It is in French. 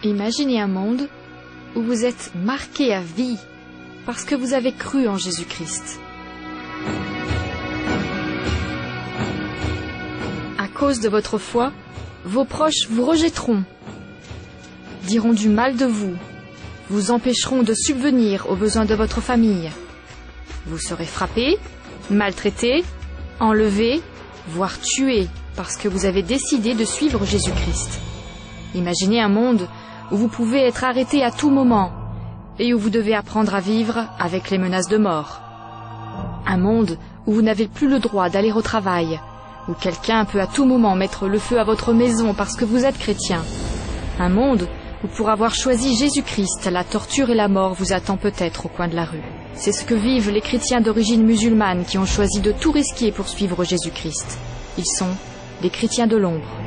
Imaginez un monde où vous êtes marqué à vie parce que vous avez cru en Jésus-Christ. À cause de votre foi, vos proches vous rejetteront, diront du mal de vous, vous empêcheront de subvenir aux besoins de votre famille. Vous serez frappé, maltraité, enlevé, voire tué parce que vous avez décidé de suivre Jésus-Christ. Imaginez un monde où vous pouvez être arrêté à tout moment et où vous devez apprendre à vivre avec les menaces de mort. Un monde où vous n'avez plus le droit d'aller au travail, où quelqu'un peut à tout moment mettre le feu à votre maison parce que vous êtes chrétien. Un monde où pour avoir choisi Jésus-Christ, la torture et la mort vous attend peut-être au coin de la rue. C'est ce que vivent les chrétiens d'origine musulmane qui ont choisi de tout risquer pour suivre Jésus-Christ. Ils sont des chrétiens de l'ombre.